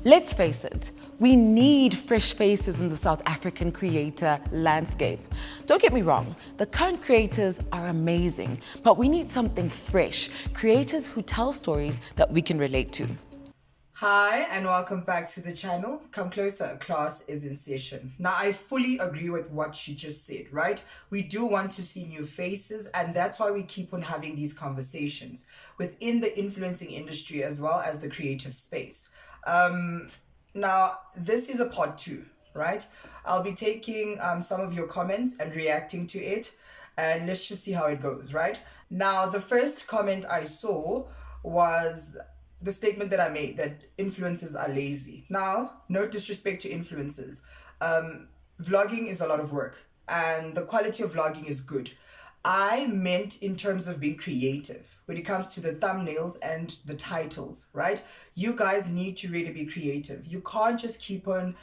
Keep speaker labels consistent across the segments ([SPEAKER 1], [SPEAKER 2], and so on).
[SPEAKER 1] Let's face it, we need fresh faces in the South African creator landscape. Don't get me wrong, the current creators are amazing, but we need something fresh, creators who tell stories that we can relate to.
[SPEAKER 2] Hi and welcome back to the channel. Come closer, class is in session. Now I fully agree with what she just said, right? We do want to see new faces, and that's why we keep on having these conversations within the influencing industry as well as the creative space. Now this is a part 2, right? I'll be taking some of your comments and reacting to it, and let's just see how it goes, right? Now the first comment I saw was the statement that I made that influencers are lazy. Now, no disrespect to influencers. Vlogging is a lot of work and the quality of vlogging is good. I meant in terms of being creative when it comes to the thumbnails and the titles, right? You guys need to really be creative. You can't just keep on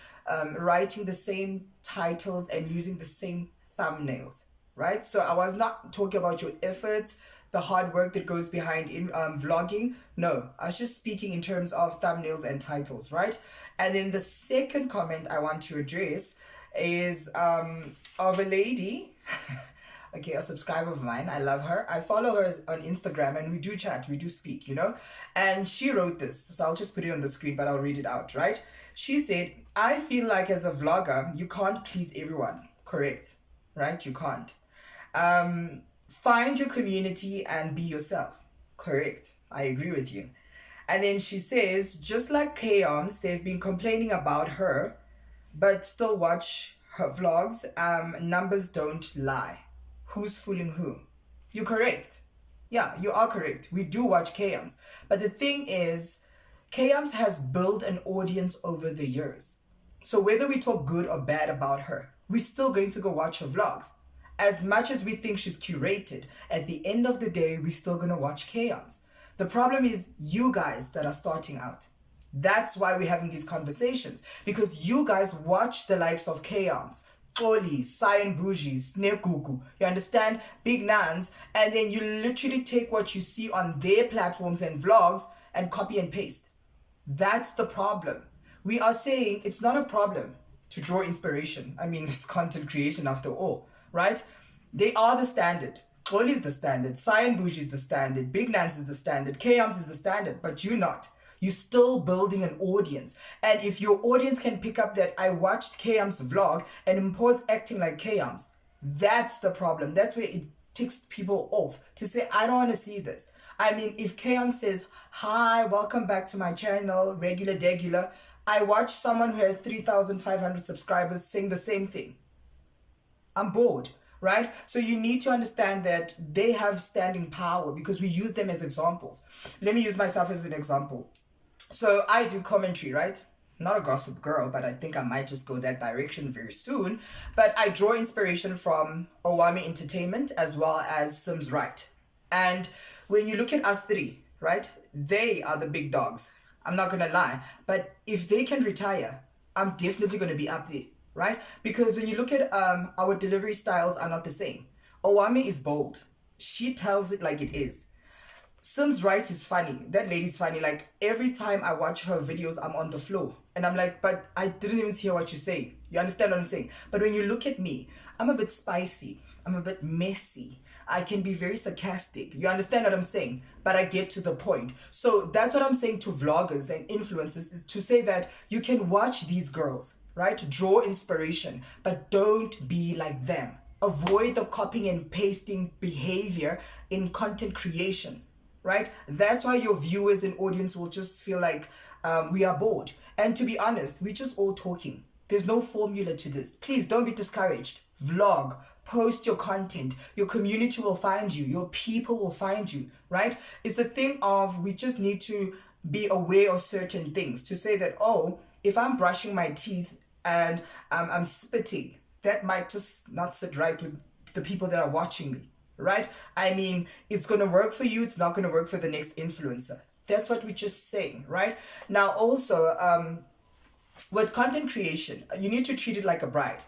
[SPEAKER 2] writing the same titles and using the same thumbnails, right? So I was not talking about your efforts, the hard work that goes behind in vlogging. No, I was just speaking in terms of thumbnails and titles, right? And then the second comment I want to address is of a lady okay, a subscriber of mine. I love her. I follow her on Instagram and we do chat, we do speak, you know. And she wrote this, so I'll just put it on the screen, but I'll read it out, right? She said, I feel like as a vlogger you can't please everyone. Correct, right? You can't. Find your community and be yourself. Correct. I agree with you. And then she says, just like Chaos, they've been complaining about her, but still watch her vlogs. Numbers don't lie. Who's fooling who? You're correct. Yeah, you are correct. We do watch Chaos. But the thing is, Chaos has built an audience over the years. So whether we talk good or bad about her, we're still going to go watch her vlogs. As much as we think she's curated, at the end of the day, we're still going to watch Chaos. The problem is you guys that are starting out. That's why we're having these conversations. Because you guys watch the likes of Chaos, Oli, Cyan Bougie, Snekuku, you understand? Big Nans. And then you literally take what you see on their platforms and vlogs and copy and paste. That's the problem. We are saying it's not a problem to draw inspiration. I mean, it's content creation after all. Right? They are the standard. Oli is the standard. Cyan Bougie is the standard. Big Nance is the standard. Kams is the standard. But you're not. You're still building an audience. And if your audience can pick up that I watched Kams vlog and impose acting like Kams, that's the problem. That's where it ticks people off to say, I don't want to see this. I mean, if Kams says, hi, welcome back to my channel, regular degular, I watch someone who has 3,500 subscribers saying the same thing. I'm bored, right? So you need to understand that they have standing power because we use them as examples. Let me use myself as an example. So I do commentary, right? Not a gossip girl, but I think I might just go that direction very soon. But I draw inspiration from Owami Entertainment as well as Sims Right. And when you look at us three, right? They are the big dogs. I'm not going to lie. But if they can retire, I'm definitely going to be up there. Right? Because when you look at our delivery styles are not the same. Owami is bold. She tells it like it is. Sims Right is funny. That lady's funny. Like every time I watch her videos, I'm on the floor. And I'm like, but I didn't even hear what you say. You understand what I'm saying? But when you look at me, I'm a bit spicy. I'm a bit messy. I can be very sarcastic. You understand what I'm saying? But I get to the point. So that's what I'm saying to vloggers and influencers, is to say that you can watch these girls, right? Draw inspiration, but don't be like them. Avoid the copying and pasting behavior in content creation, right? That's why your viewers and audience will just feel like we are bored. And to be honest, we're just all talking. There's no formula to this. Please don't be discouraged. Vlog, post your content. Your community will find you. Your people will find you, right? It's a thing of we just need to be aware of certain things to say that, oh, if I'm brushing my teeth and I'm spitting, that might just not sit right with the people that are watching me, right? I mean, it's going to work for you. It's not going to work for the next influencer. That's what we're just saying, right? Now, also, with content creation, you need to treat it like a bride.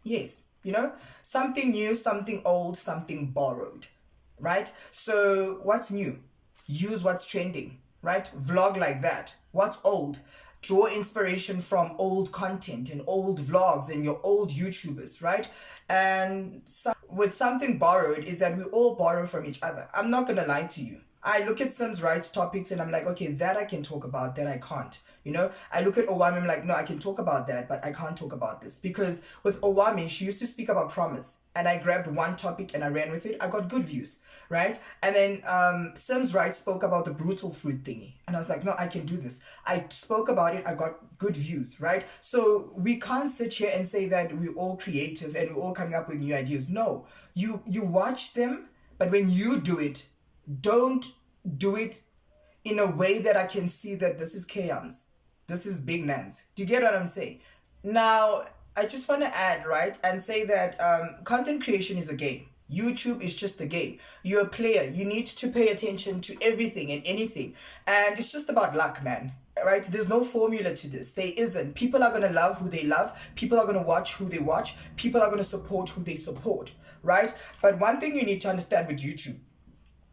[SPEAKER 2] Yes, you know, something new, something old, something borrowed, right? So what's new? Use what's trending, right? Vlog like that. What's old? draw inspiration from old content and old vlogs and your old YouTubers, right? And with something borrowed is that we all borrow from each other. I'm not gonna lie to you. I look at Sims rights topics and I'm like, okay, that I can talk about, that I can't. You know, I look at Owami, I'm like, no, I can talk about that, but I can't talk about this. Because with Owami, she used to speak about promise. And I grabbed one topic and I ran with it. I got good views, right? And then Sims Right spoke about the brutal fruit thingy. And I was like, no, I can do this. I spoke about it. I got good views, right? So we can't sit here and say that we're all creative and we're all coming up with new ideas. No, you watch them, but when you do it, don't do it in a way that I can see that this is Kayams. This is Big Nans. Do you get what I'm saying? Now, I just want to add, right, and say that content creation is a game. YouTube is just a game. You're a player. You need to pay attention to everything and anything. And it's just about luck, man. Right? There's no formula to this. There isn't. People are going to love who they love. People are going to watch who they watch. People are going to support who they support. Right? But one thing you need to understand with YouTube,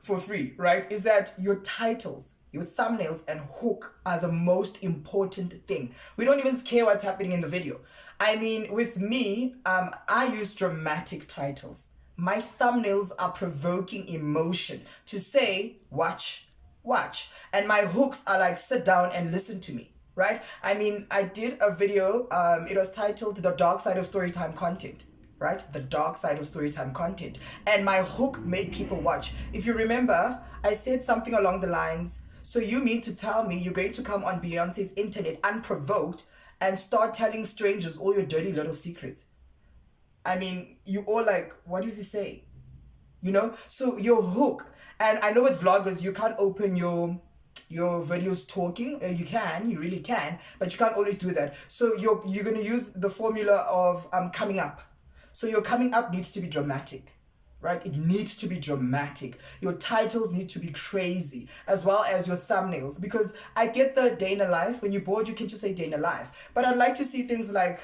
[SPEAKER 2] for free, right, is that your titles, your thumbnails and hook are the most important thing. We don't even care what's happening in the video. I mean, with me, I use dramatic titles. My thumbnails are provoking emotion to say, watch, watch. And my hooks are like, sit down and listen to me, right? I mean, I did a video, it was titled The Dark Side of Storytime Content. Right? The dark side of storytime content. And my hook made people watch. If you remember, I said something along the lines, so you mean to tell me you're going to come on Beyonce's internet unprovoked and start telling strangers all your dirty little secrets? I mean, you all like, what is he saying? You know? So your hook, and I know with vloggers, you can't open your videos talking. You really can, but you can't always do that. So you're going to use the formula of coming up. So your coming up needs to be dramatic, right? It needs to be dramatic. Your titles need to be crazy, as well as your thumbnails. Because I get the day in a life. When you're bored, you can just say day in a life. But I'd like to see things like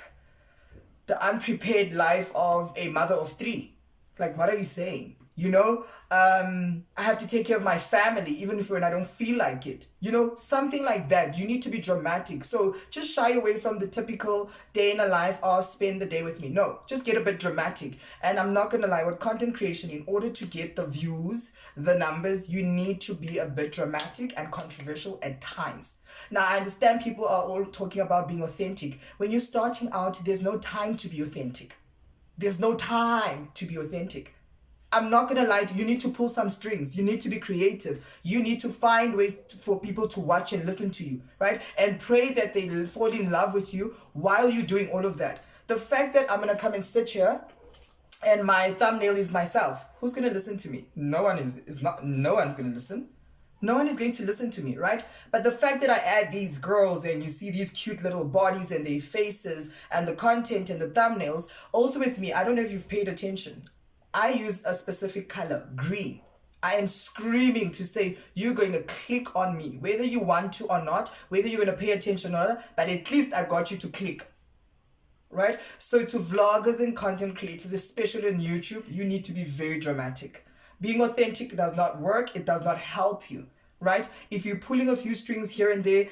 [SPEAKER 2] the unprepared life of a mother of 3. Like, what are you saying? You know, I have to take care of my family, even if when I don't feel like it. You know, something like that. You need to be dramatic. So just shy away from the typical day in a life or spend the day with me. No, just get a bit dramatic. And I'm not going to lie, with content creation, in order to get the views, the numbers, you need to be a bit dramatic and controversial at times. Now, I understand people are all talking about being authentic. When you're starting out, there's no time to be authentic. There's no time to be authentic. I'm not going to lie to you. You need to pull some strings. You need to be creative. You need to find ways for people to watch and listen to you, right? And pray that they fall in love with you while you're doing all of that. The fact that I'm going to come and sit here and my thumbnail is myself, who's going to listen to me? No one no one's going to listen. No one is going to listen to me, right? But the fact that I add these girls and you see these cute little bodies and their faces and the content and the thumbnails, also with me, I don't know if you've paid attention. I use a specific color, green. I am screaming to say, you're going to click on me, whether you want to or not, whether you're going to pay attention or not, but at least I got you to click, right? So to vloggers and content creators, especially on YouTube, you need to be very dramatic. Being authentic does not work. It does not help you, right? If you're pulling a few strings here and there,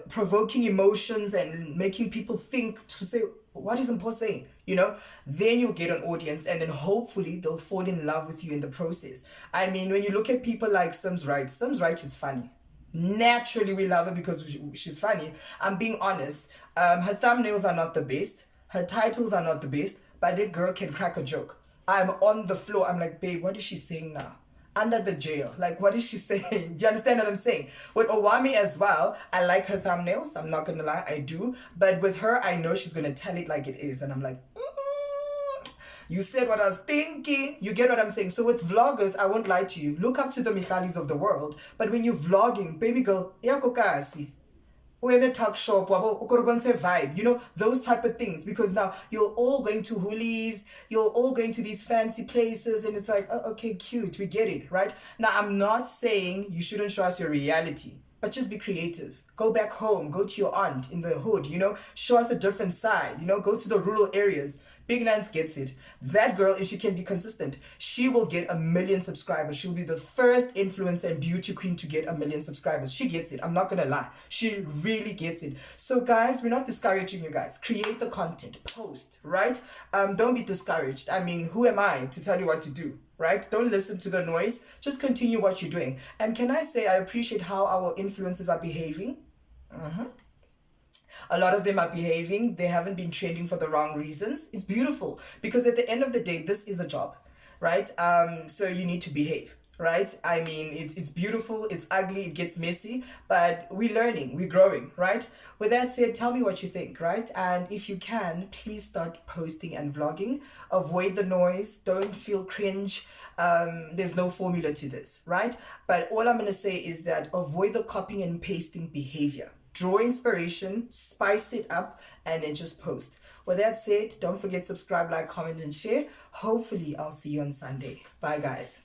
[SPEAKER 2] provoking emotions and making people think to say, what is Mpo saying? You know, then you'll get an audience and then hopefully they'll fall in love with you in the process. I mean, when you look at people like Sims Right is funny. Naturally, we love her because she's funny. I'm being honest. Her thumbnails are not the best. Her titles are not the best, but that girl can crack a joke. I'm on the floor. I'm like, babe, what is she saying now? Under the jail. Like, what is she saying? Do you understand what I'm saying? With Owami as well, I like her thumbnails. I'm not going to lie, I do. But with her, I know she's going to tell it like it is. And I'm like, you said what I was thinking. You get what I'm saying? So with vloggers, I won't lie to you. Look up to the Michalis of the world. But when you're vlogging, baby girl, yakokasi. We're talk shop, vibe, you know, those type of things. Because now you're all going to hoolies, you're all going to these fancy places, and it's like, oh, okay, cute, we get it, right? Now, I'm not saying you shouldn't show us your reality. but just be creative. Go back home, go to your aunt in the hood, show us a different side, go to the rural areas. Big Nance gets it. That girl, if she can be consistent, she will get 1 million subscribers. She'll be the first influencer and beauty queen to get 1 million subscribers. She gets it. I'm not gonna lie. She really gets it. So guys, we're not discouraging you guys. Create the content, post, right? Don't be discouraged. I mean, who am I to tell you what to do? Right? Don't listen to the noise. Just continue what you're doing. And can I say I appreciate how our influencers are behaving? A lot of them are behaving. They haven't been trending for the wrong reasons. It's beautiful because at the end of the day, this is a job, right? So you need to behave, right? I mean, it's beautiful, it's ugly, it gets messy, but we're learning, we're growing, right? With that said, tell me what you think, right? And if you can, please start posting and vlogging. Avoid the noise. Don't feel cringe. There's no formula to this, right? But all I'm going to say is that avoid the copying and pasting behavior. Draw inspiration, spice it up, and then just post. With that said, don't forget subscribe, like, comment, and share. Hopefully, I'll see you on Sunday. Bye, guys.